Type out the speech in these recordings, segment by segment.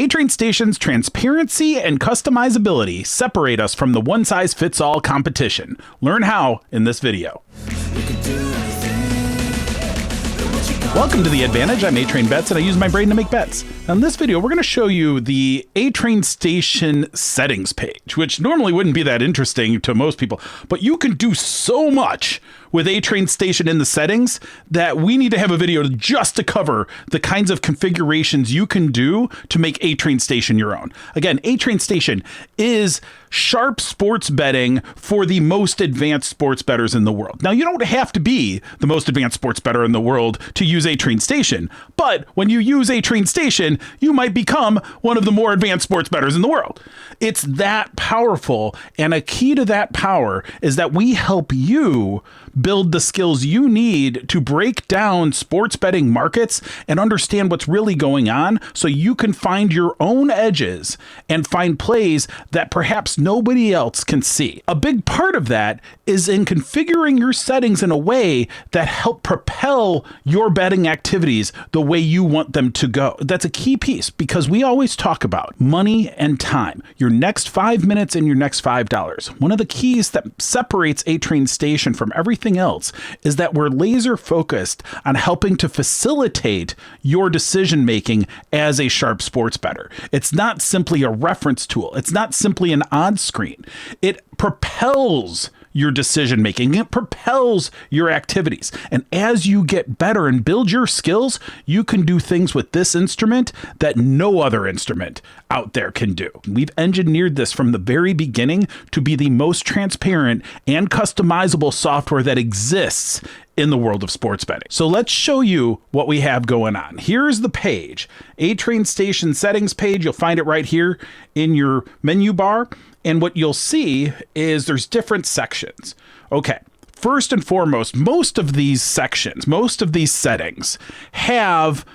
A-Train Station's transparency and customizability separate us from the one-size-fits-all competition. Learn how in this video. Welcome to The Advantage. I'm A-Train Bets, and I use my brain to make bets. Now, in this video, we're going to show you the A-Train Station settings page, which normally wouldn't be that interesting to most people, but you can do so much with A-Train Station in the settings that we need to have a video just to cover the kinds of configurations you can do to make A-Train Station your own. Again, A-Train Station is sharp sports betting for the most advanced sports bettors in the world. Now, you don't have to be the most advanced sports bettor in the world to use A-Train Station, but when you use A-Train Station, you might become one of the more advanced sports bettors in the world. It's that powerful, and a key to that power is that we help you build the skills you need to break down sports betting markets and understand what's really going on so you can find your own edges and find plays that perhaps nobody else can see. A big part of that is in configuring your settings in a way that help propel your betting activities the way you want them to go. That's a key piece because we always talk about money and time, your next 5 minutes and your next $5. One of the keys that separates A-Train Station from everything else is that we're laser focused on helping to facilitate your decision making as a sharp sports bettor. It's not simply a reference tool. It's not simply an odds screen. It propels your decision making. It propels your activities. And as you get better and build your skills, you can do things with this instrument that no other instrument out there can do. We've engineered this from the very beginning to be the most transparent and customizable software that exists in the world of sports betting. So let's show you what we have going on. Here's the page, A-Train Station settings page. You'll find it right here in your menu bar. And what you'll see is there's different sections. Okay, first and foremost, most of these sections, most of these settings have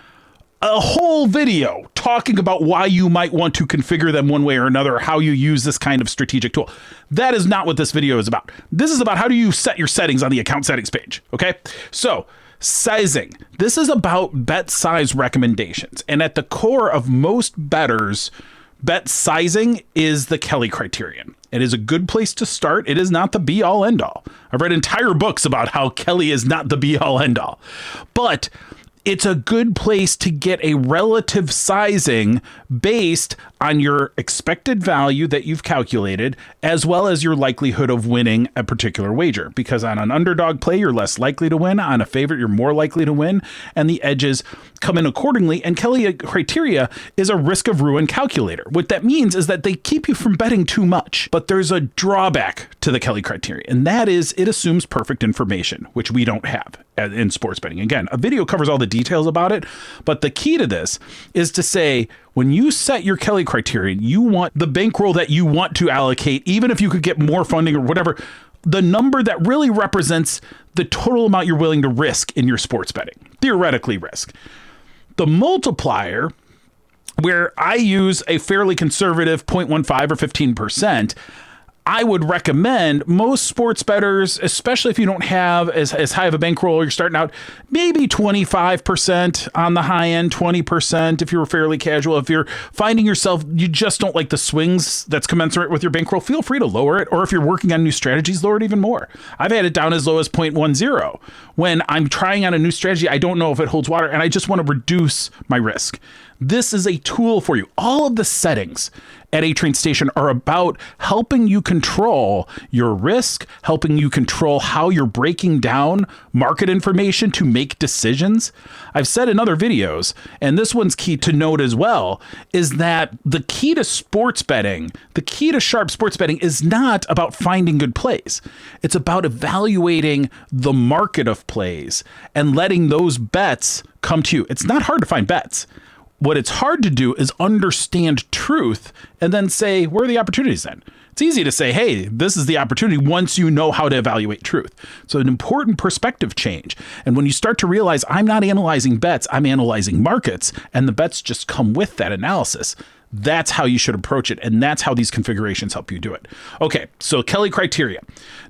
a whole video talking about why you might want to configure them one way or another, how you use this kind of strategic tool. That is not what this video is about. This is about how do you set your settings on the account settings page, okay? So, sizing. This is about bet size recommendations. And at the core of most bettors, bet sizing is the Kelly criterion. It is a good place to start. It is not the be all end all. I've read entire books about how Kelly is not the be all end all, but it's a good place to get a relative sizing based on your expected value that you've calculated, as well as your likelihood of winning a particular wager. Because on an underdog play, you're less likely to win. On a favorite, you're more likely to win. And the edges come in accordingly. And Kelly criteria is a risk of ruin calculator. What that means is that they keep you from betting too much. But there's a drawback to the Kelly criteria, and that is it assumes perfect information, which we don't have in sports betting. Again, a video covers all the details about it, but the key to this is to say, when you set your Kelly criterion, you want the bankroll that you want to allocate, even if you could get more funding or whatever, the number that really represents the total amount you're willing to risk in your sports betting, theoretically risk. The multiplier, where I use a fairly conservative 0.15 or 15%, I would recommend most sports bettors, especially if you don't have as high of a bankroll, you're starting out, maybe 25% on the high end, 20% if you're fairly casual. If you're finding yourself, you just don't like the swings that's commensurate with your bankroll, feel free to lower it. Or if you're working on new strategies, lower it even more. I've had it down as low as 0.10. When I'm trying out a new strategy, I don't know if it holds water and I just want to reduce my risk. This is a tool for you. All of the settings at A-Train Station are about helping you control your risk, helping you control how you're breaking down market information to make decisions. I've said in other videos, and this one's key to note as well, is that the key to sports betting, the key to sharp sports betting is not about finding good plays. It's about evaluating the market of plays and letting those bets come to you. It's not hard to find bets. What it's hard to do is understand truth and then say, where are the opportunities then? It's easy to say, hey, this is the opportunity once you know how to evaluate truth. So an important perspective change. And when you start to realize I'm not analyzing bets, I'm analyzing markets, and the bets just come with that analysis. That's how you should approach it. And that's how these configurations help you do it. Okay, so Kelly criteria.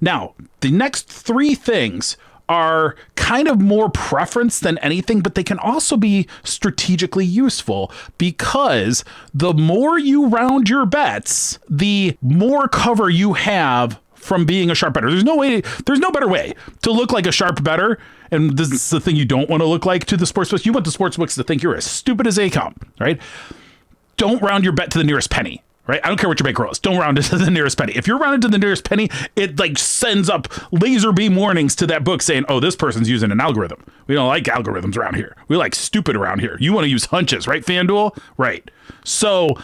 Now, the next three things are kind of more preference than anything, but they can also be strategically useful because the more you round your bets, the more cover you have from being a sharp better. There's no better way to look like a sharp better. And this is the thing you don't want to look like to the sportsbooks. You want the sportsbooks to think you're as stupid as they come, right? Don't round your bet to the nearest penny, right? I don't care what your bankroll is. Don't round it to the nearest penny. If you're rounded to the nearest penny, it like sends up laser beam warnings to that book saying, oh, this person's using an algorithm. We don't like algorithms around here. We like stupid around here. You want to use hunches, right, FanDuel? Right. So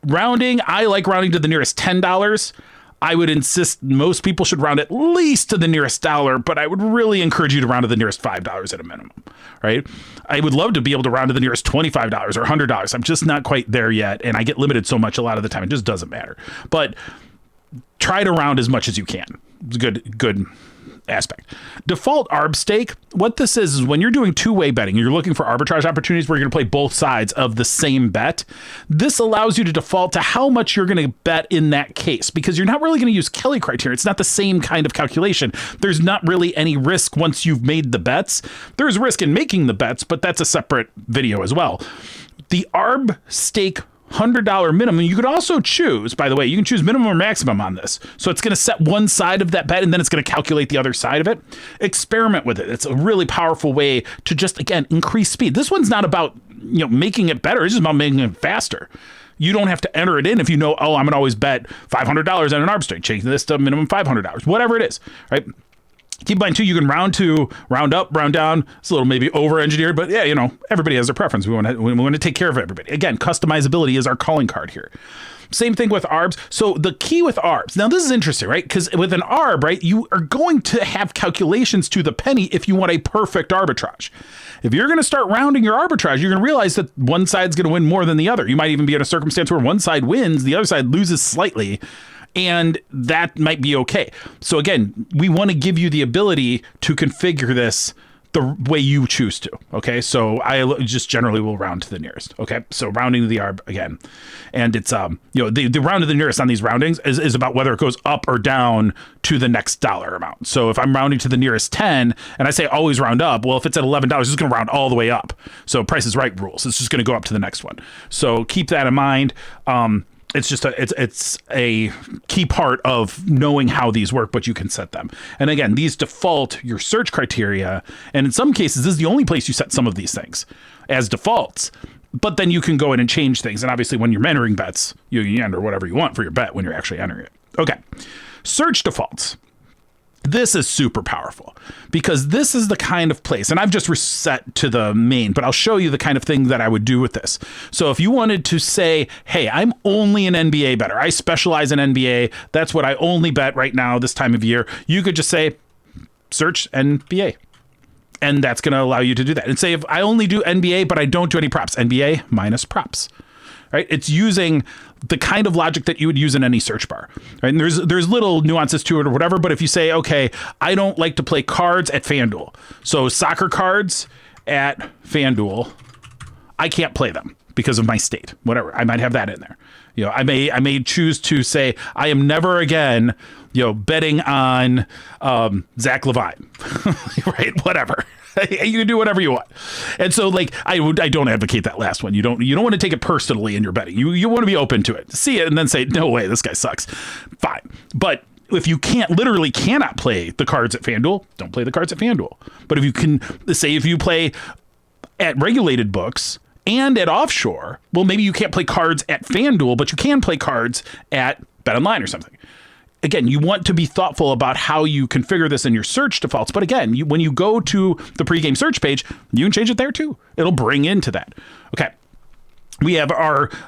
rounding, I like rounding to the nearest $10. I would insist most people should round at least to the nearest dollar, but I would really encourage you to round to the nearest $5 at a minimum, right? I would love to be able to round to the nearest $25 or $100. I'm just not quite there yet, and I get limited so much a lot of the time. It just doesn't matter. But try to round as much as you can. It's a good aspect. Default arb stake, what this is when you're doing two-way betting, you're looking for arbitrage opportunities where you're going to play both sides of the same bet. This allows you to default to how much you're going to bet in that case because you're not really going to use Kelly criteria. It's not the same kind of calculation. There's not really any risk once you've made the bets. There's risk in making the bets, but that's a separate video as well. The arb stake $100 minimum. You could also choose, by the way, you can choose minimum or maximum on this. So it's going to set one side of that bet and then it's going to calculate the other side of it. Experiment with it. It's a really powerful way to just, again, increase speed. This one's not about, making it better. It's just about making it faster. You don't have to enter it in if you know, oh, I'm going to always bet $500 on an arb stake. Change this to minimum $500, whatever it is, right? Keep in mind, too, you can round to, round up, round down. It's a little maybe over-engineered, but yeah, everybody has their preference. We want to take care of everybody. Again, customizability is our calling card here. Same thing with arbs. So the key with arbs, now this is interesting, right? Because with an arb, right, you are going to have calculations to the penny if you want a perfect arbitrage. If you're going to start rounding your arbitrage, you're going to realize that one side's going to win more than the other. You might even be in a circumstance where one side wins, the other side loses slightly. And that might be okay. So again, we want to give you the ability to configure this the way you choose to. Okay, so I just generally will round to the nearest. Okay, so rounding to the arb again, and it's the round to the nearest on these roundings is about whether it goes up or down to the next dollar amount. So if I'm rounding to the nearest 10 and I say always round up, well, if it's at $11, it's going to round all the way up. So Price is Right rules. It's just going to go up to the next one. So keep that in mind. It's just it's a key part of knowing how these work, but you can set them. And again, these default your search criteria. And in some cases, this is the only place you set some of these things as defaults. But then you can go in and change things. And obviously, when you're entering bets, you enter whatever you want for your bet when you're actually entering it. Okay, search defaults. This is super powerful because this is the kind of place, and I've just reset to the main, but I'll show you the kind of thing that I would do with this. So if you wanted to say, hey, I'm only an NBA bettor. I specialize in NBA. That's what I only bet right now this time of year. You could just say, search NBA. And that's going to allow you to do that. And say, if I only do NBA, but I don't do any props, NBA minus props. Right? It's using the kind of logic that you would use in any search bar. Right? And there's little nuances to it or whatever, but if you say, okay, I don't like to play cards at FanDuel. So soccer cards at FanDuel, I can't play them because of my state. Whatever. I might have that in there. I may choose to say I am never again, betting on Zach LaVine. Right? Whatever. You can do whatever you want. And so I don't advocate that last one. You don't want to take it personally in your betting. You want to be open to it. See it and then say, no way, this guy sucks. Fine. But if you literally cannot play the cards at FanDuel, don't play the cards at FanDuel. But if you can say if you play at regulated books and at offshore, well, maybe you can't play cards at FanDuel, but you can play cards at BetOnline or something. Again, you want to be thoughtful about how you configure this in your search defaults. But again, when you go to the pregame search page, you can change it there too. It'll bring into that. Okay. We have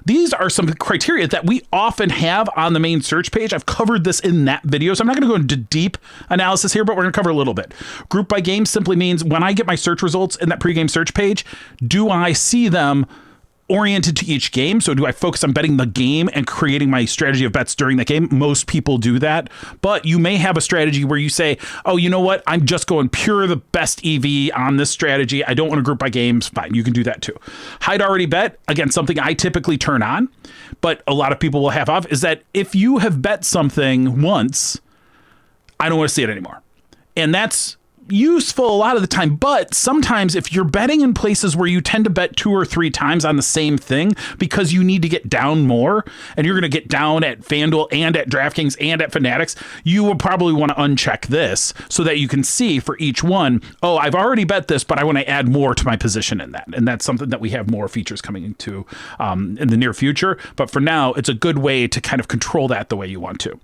these are some criteria that we often have on the main search page. I've covered this in that video, so I'm not going to go into deep analysis here, but we're going to cover a little bit. Group by game simply means when I get my search results in that pregame search page, do I see them oriented to each game? So do I focus on betting the game and creating my strategy of bets during the game? Most people do that, but you may have a strategy where you say, oh, you know what? I'm just going pure the best EV on this strategy. I don't want to group by games. Fine. You can do that too. Hide already bet. Again, something I typically turn on, but a lot of people will have off is that if you have bet something once, I don't want to see it anymore. And that's useful a lot of the time, but sometimes if you're betting in places where you tend to bet 2 or 3 times on the same thing because you need to get down more, and you're going to get down at FanDuel and at DraftKings and at Fanatics, you will probably want to uncheck this so that you can see for each one, oh, I've already bet this, but I want to add more to my position in that. And that's something that we have more features coming into in the near future. But for now, it's a good way to kind of control that the way you want to.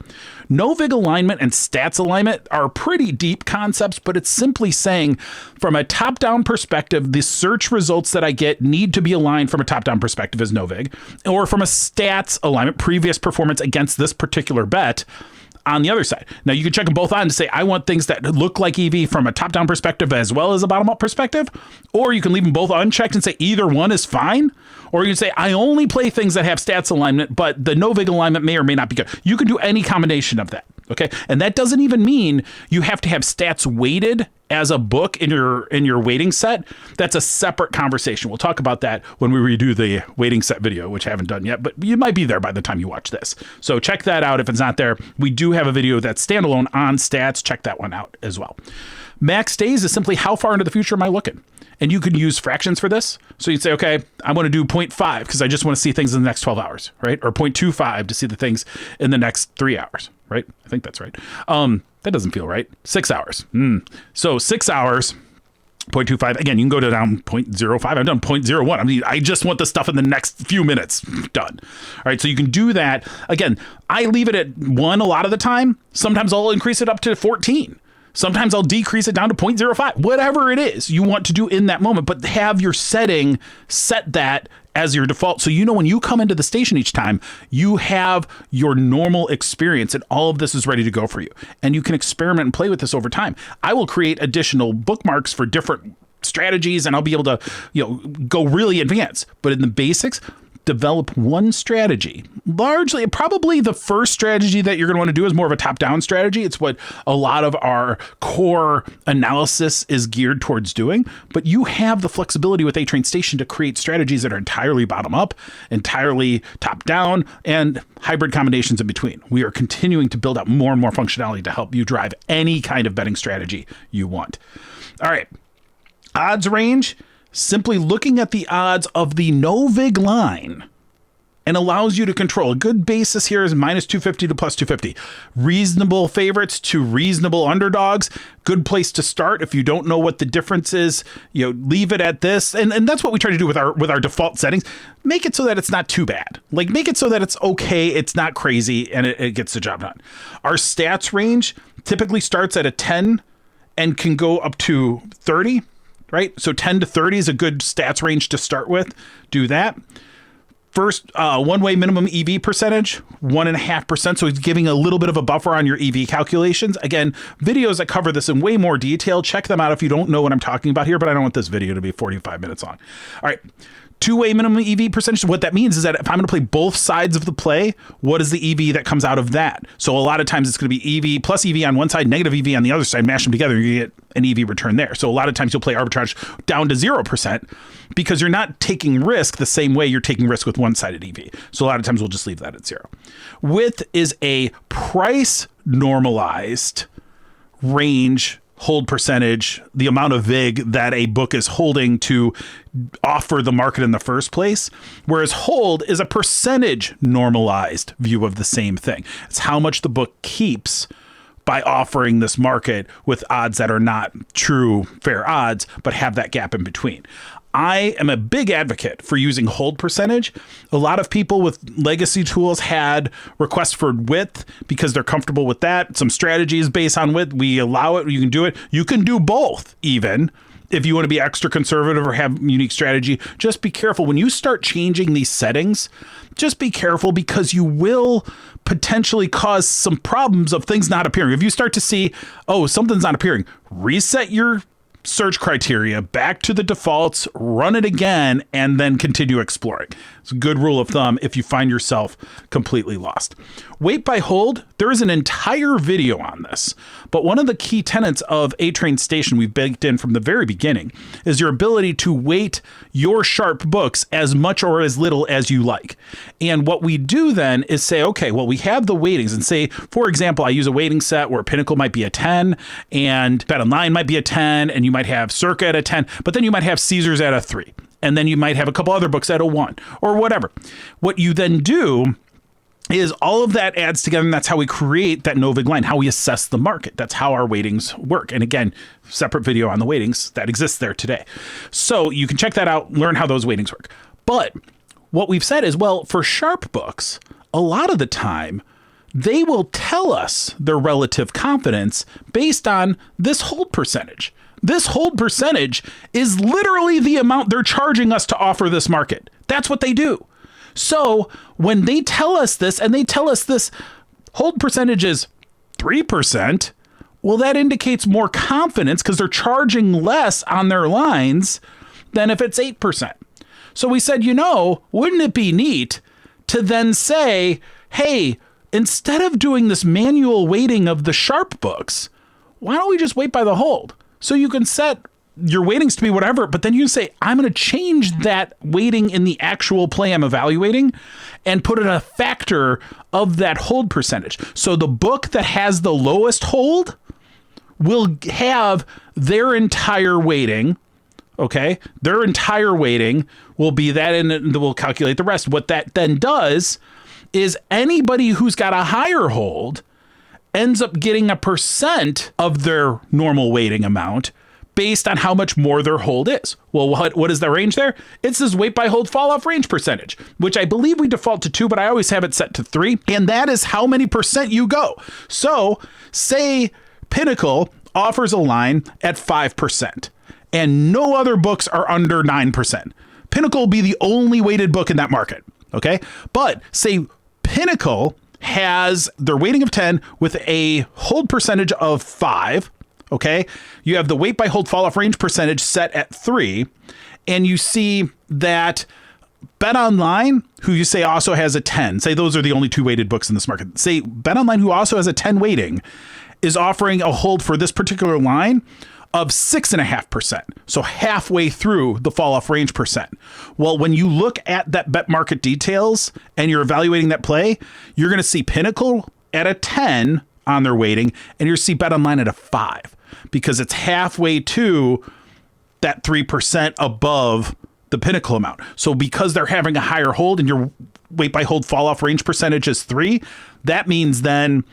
No vig alignment and stats alignment are pretty deep concepts, but it's simply saying from a top-down perspective, the search results that I get need to be aligned from a top-down perspective as no vig, or from a stats alignment, previous performance against this particular bet on the other side. Now you can check them both on to say, I want things that look like EV from a top-down perspective as well as a bottom-up perspective, or you can leave them both unchecked and say either one is fine, or you can say, I only play things that have stats alignment, but the no vig alignment may or may not be good. You can do any combination of that. Okay. And that doesn't even mean you have to have stats weighted as a book in your weighting set. That's a separate conversation. We'll talk about that when we redo the weighting set video, which I haven't done yet, but you might be there by the time you watch this. So check that out. If it's not there, we do have a video that's standalone on stats. Check that one out as well. Max days is simply how far into the future am I looking? And you can use fractions for this. So you'd say, okay, I want to do 0.5 because I just want to see things in the next 12 hours, right? Or 0.25 to see the things in the next 3 hours, right? I think that's right. That doesn't feel right. 6 hours. So 6 hours, 0.25. Again, you can go to down 0.05. I've done 0.01. I mean, I just want the stuff in the next few minutes done. All right. So you can do that. Again, I leave it at 1 a lot of the time. Sometimes I'll increase it up to 14. Sometimes I'll decrease it down to 0.05, whatever it is you want to do in that moment, but have your setting set that as your default. So, you know, when you come into the station each time, you have your normal experience and all of this is ready to go for you. And you can experiment and play with this over time. I will create additional bookmarks for different strategies and I'll be able to, go really advanced. But in the basics, develop one strategy. Largely, probably the first strategy that you're going to want to do is more of a top-down strategy. It's what a lot of our core analysis is geared towards doing. But you have the flexibility with A-Train Station to create strategies that are entirely bottom-up, entirely top-down, and hybrid combinations in between. We are continuing to build out more and more functionality to help you drive any kind of betting strategy you want. All right. Odds range. Simply looking at the odds of the no vig line and allows you to control. A good basis here is minus 250 to plus 250. Reasonable favorites to reasonable underdogs. Good place to start. If you don't know what the difference is, leave it at this. And that's what we try to do with our default settings. Make it so that it's not too bad. Like make it so that it's okay. It's not crazy and it gets the job done. Our stats range typically starts at a 10 and can go up to 30. Right? So 10 to 30 is a good stats range to start with. Do that. First, one-way minimum EV percentage, 1.5%. So he's giving a little bit of a buffer on your EV calculations. Again, videos that cover this in way more detail. Check them out if you don't know what I'm talking about here, but I don't want this video to be 45 minutes long. All right. Two-way minimum EV percentage. What that means is that if I'm going to play both sides of the play, what is the EV that comes out of that? So a lot of times it's going to be EV plus EV on one side, negative EV on the other side, mash them together, and you get an EV return there. So a lot of times you'll play arbitrage down to 0% because you're not taking risk the same way you're taking risk with one-sided EV. So a lot of times we'll just leave that at 0. Width is a price normalized range hold percentage, the amount of vig that a book is holding to offer the market in the first place, whereas hold is a percentage normalized view of the same thing. It's how much the book keeps by offering this market with odds that are not true fair odds, but have that gap in between. I am a big advocate for using hold percentage. A lot of people with legacy tools had requests for width because they're comfortable with that. Some strategies based on width. We allow it. You can do it. You can do both even if you want to be extra conservative or have unique strategy. Just be careful when you start changing these settings. Just be careful because you will potentially cause some problems of things not appearing. If you start to see, oh, something's not appearing, reset your search criteria back to the defaults, run it again, and then continue exploring. It's a good rule of thumb if you find yourself completely lost. Wait by hold, there is an entire video on this, but one of the key tenets of A-Train Station we've baked in from the very beginning is your ability to weight your sharp books as much or as little as you like. And what we do then is say, okay, well, we have the weightings, and say, for example, I use a weighting set where Pinnacle might be a 10 and Bet Online might be a 10, and you might have Circa at a 10, but then you might have Caesars at a 3. And then you might have a couple other books at a 1 or whatever. What you then do is all of that adds together, and that's how we create that Novig line, how we assess the market. That's how our weightings work. And again, separate video on the weightings that exists there today. So you can check that out, learn how those weightings work. But what we've said is, well, for sharp books, a lot of the time, they will tell us their relative confidence based on this hold percentage. This hold percentage is literally the amount they're charging us to offer this market. That's what they do. So when they tell us this, and they tell us this hold percentage is 3%, well, that indicates more confidence because they're charging less on their lines than if it's 8%. So we said, wouldn't it be neat to then say, hey, instead of doing this manual weighting of the sharp books, why don't we just wait by the hold? So you can set your weightings to be whatever, but then you say, I'm going to change that weighting in the actual play I'm evaluating and put in a factor of that hold percentage. So the book that has the lowest hold will have their entire weighting. Okay. Their entire weighting will be that, and we'll calculate the rest. What that then does is anybody who's got a higher hold ends up getting a percent of their normal weighting amount based on how much more their hold is. Well, what is the range there? It's this weight by hold fall off range percentage, which I believe we default to 2, but I always have it set to 3. And that is how many percent you go. So say Pinnacle offers a line at 5% and no other books are under 9%. Pinnacle will be the only weighted book in that market. Okay. But say Pinnacle has their weighting of 10 with a hold percentage of 5. Okay. You have the weight by hold fall off range percentage set at 3. And you see that Bet Online, who you say also has a 10, say those are the only 2 weighted books in this market. Say Bet Online, who also has a 10 weighting, is offering a hold for this particular line of 6.5%. So halfway through the fall off range percent. Well, when you look at that bet market details and you're evaluating that play, you're going to see Pinnacle at a 10 on their weighting, and you're see Bet Online at a 5 because it's halfway to that 3% above the Pinnacle amount. So because they're having a higher hold and your weight by hold fall off range percentage is 3, that means then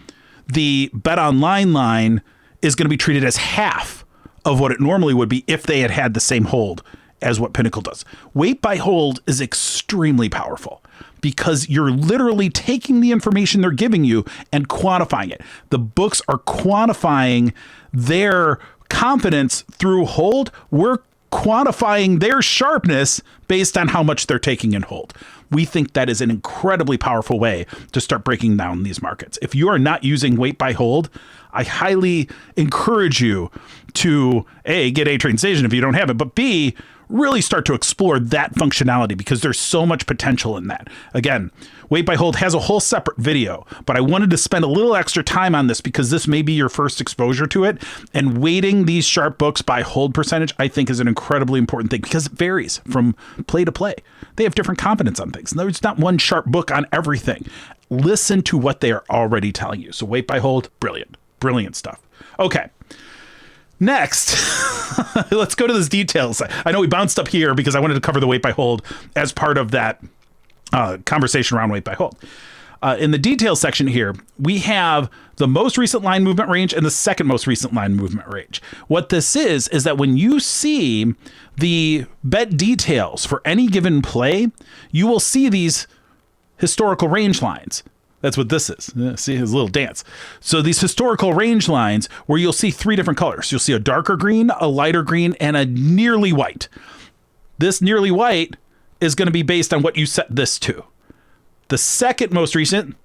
the Bet Online line is going to be treated as half of what it normally would be if they had had the same hold as what Pinnacle does. Weight by hold is extremely powerful because you're literally taking the information they're giving you and quantifying it. The books are quantifying their confidence through hold. We're quantifying their sharpness based on how much they're taking in hold. We think that is an incredibly powerful way to start breaking down these markets. If you are not using weight by hold, I highly encourage you to A, get A-Train Station if you don't have it, but B, really start to explore that functionality because there's so much potential in that. Again, weight by hold has a whole separate video, but I wanted to spend a little extra time on this because this may be your first exposure to it. And weighting these sharp books by hold percentage, I think, is an incredibly important thing because it varies from play to play. They have different confidence on things. There's not one sharp book on everything. Listen to what they are already telling you. So weight by hold, brilliant, brilliant stuff. Okay. Next, let's go to those details. I know we bounced up here because I wanted to cover the weight by hold as part of that conversation around weight by hold. In the details section here, we have the most recent line movement range and the second most recent line movement range. What this is that when you see the bet details for any given play, you will see these historical range lines. That's what this is. See his little dance. So these historical range lines where you'll see 3 different colors. You'll see a darker green, a lighter green, and a nearly white. This nearly white is going to be based on what you set this to. The second most recent,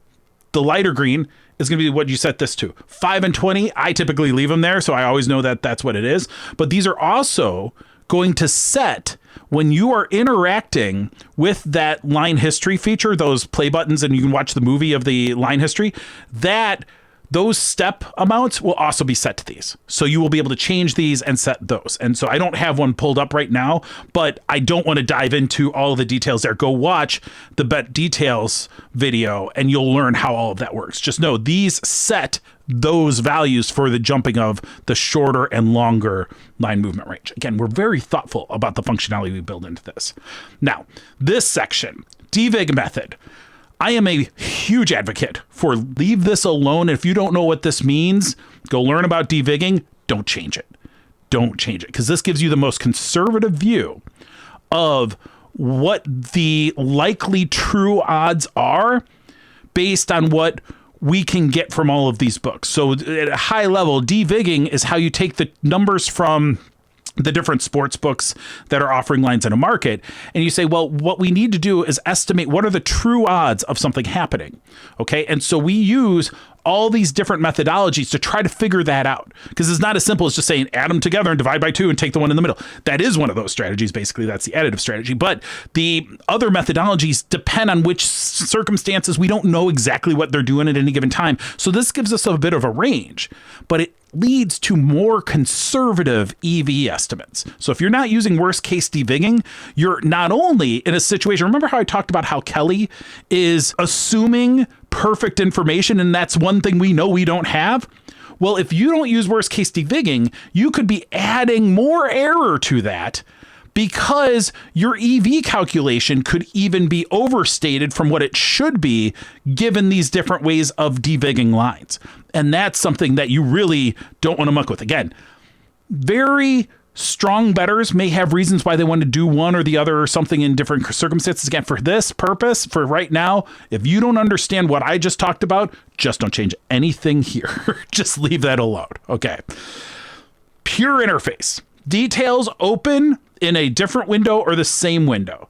The lighter green is going to be what you set this to. 5 and 20, I typically leave them there, so I always know that that's what it is. But these are also going to set when you are interacting with that line history feature, those play buttons, and you can watch the movie of the line history, that those step amounts will also be set to these. So you will be able to change these and set those. And so I don't have one pulled up right now, but I don't want to dive into all of the details there. Go watch the bet details video and you'll learn how all of that works. Just know these set those values for the jumping of the shorter and longer line movement range. Again, we're very thoughtful about the functionality we build into this. Now, this section, DVIG method. I am a huge advocate for leave this alone. If you don't know what this means, go learn about devigging. Don't change it. Don't change it, because this gives you the most conservative view of what the likely true odds are based on what we can get from all of these books. So at a high level, devigging is how you take the numbers from the different sports books that are offering lines in a market, and you say, well, what we need to do is estimate what are the true odds of something happening. Okay. And so we use all these different methodologies to try to figure that out, because it's not as simple as just saying add them together and divide by 2 and take the one in the middle. That is one of those strategies. Basically, that's the additive strategy. But the other methodologies depend on which circumstances. We don't know exactly what they're doing at any given time. So this gives us a bit of a range, but it leads to more conservative EV estimates. So if you're not using worst case devigging, you're not only in a situation, remember how I talked about how Kelly is assuming perfect information, and that's one thing we know we don't have? Well, if you don't use worst case devigging, you could be adding more error to that, because your EV calculation could even be overstated from what it should be given these different ways of devigging lines. And that's something that you really don't want to muck with. Again, very strong bettors may have reasons why they want to do one or the other or something in different circumstances. Again, for this purpose, for right now, if you don't understand what I just talked about, just don't change anything here. Just leave that alone. Okay. Pure interface. Details open in a different window or the same window.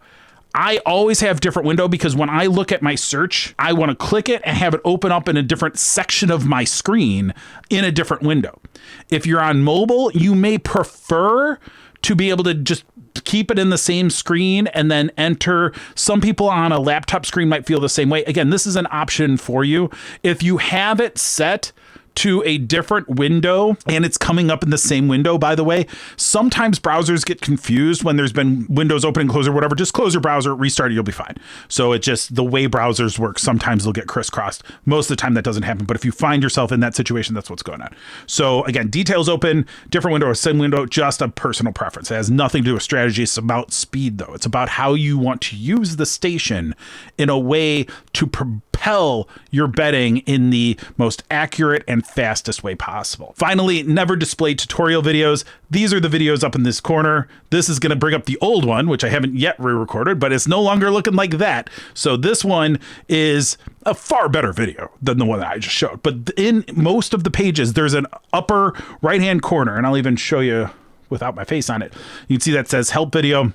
I always have different window, because when I look at my search, I want to click it and have it open up in a different section of my screen in a different window. If you're on mobile, you may prefer to be able to just keep it in the same screen and then enter. Some people on a laptop screen might feel the same way. Again, this is an option for you. If you have it set to a different window and it's coming up in the same window, by the way, sometimes browsers get confused when there's been windows open and close or whatever. Just close your browser, restart it, you'll be fine. So it's just the way browsers work. Sometimes they'll get crisscrossed. Most of the time that doesn't happen. But if you find yourself in that situation, that's what's going on. So again, details open, different window or same window, just a personal preference. It has nothing to do with strategy. It's about speed, though. It's about how you want to use the station in a way to propel your betting in the most accurate and fastest way possible. Finally, never display tutorial videos. These are the videos up in this corner. This is going to bring up the old one, which I haven't yet re-recorded, but it's no longer looking like that. So this one is a far better video than the one that I just showed. But in most of the pages, there's an upper right-hand corner, and I'll even show you without my face on it. You can see that says help video.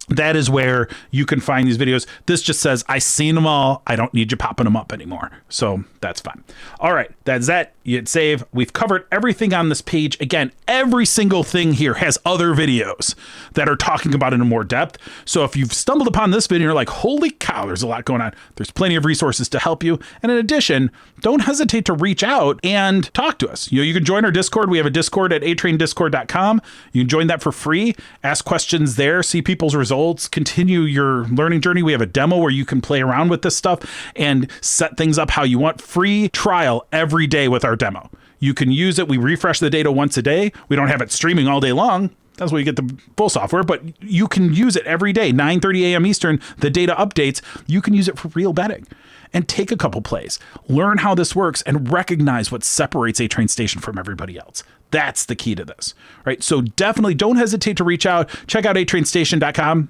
That is where you can find these videos. This just says, I seen them all. I don't need you popping them up anymore. So that's fine. All right, that's that. You hit save. We've covered everything on this page. Again, every single thing here has other videos that are talking about it in more depth. So if you've stumbled upon this video and you're like, holy cow, there's a lot going on, there's plenty of resources to help you. And in addition, don't hesitate to reach out and talk to us. You can join our Discord. We have a Discord at atraindiscord.com. You can join that for free, ask questions there, see people's results, continue your learning journey. We have a demo where you can play around with this stuff and set things up how you want. Free trial every day with our demo. You can use it. We refresh the data once a day. We don't have it streaming all day long. That's where you get the full software, but you can use it every day, 9:30 a.m. Eastern. The data updates. You can use it for real betting and take a couple plays, learn how this works, and recognize what separates A Train Station from everybody else. That's the key to this, right? So definitely don't hesitate to reach out. Check out atrainstation.com,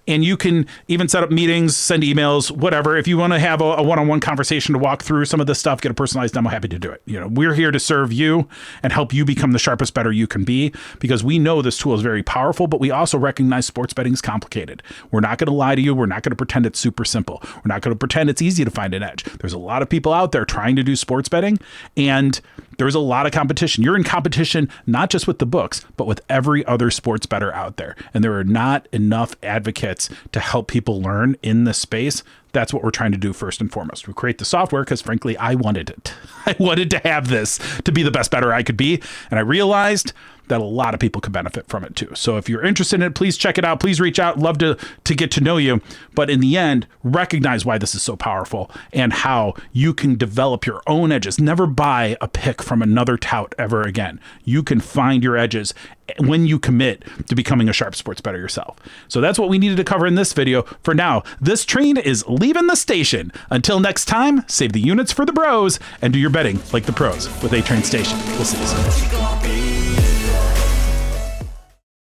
and you can even set up meetings, send emails, whatever. If you want to have a one-on-one conversation to walk through some of this stuff, get a personalized demo, happy to do it. We're here to serve you and help you become the sharpest bettor you can be, because we know this tool is very powerful, but we also recognize sports betting is complicated. We're not going to lie to you. We're not going to pretend it's super simple. We're not going to pretend it's easy to find an edge. There's a lot of people out there trying to do sports betting, and there's a lot of competition. You're in competition, not just with the books, but with every other sports bettor out there. And there are not enough advocates to help people learn in this space. That's what we're trying to do first and foremost. We create the software because, frankly, I wanted it. I wanted to have this to be the best bettor I could be. And I realized that a lot of people could benefit from it too. So if you're interested in it, please check it out. Please reach out. Love to get to know you. But in the end, recognize why this is so powerful and how you can develop your own edges. Never buy a pick from another tout ever again. You can find your edges when you commit to becoming a sharp sports bettor yourself. So that's what we needed to cover in this video. For now, this train is leaving the station. Until next time, save the units for the bros and do your betting like the pros with A Train Station. We'll see you soon.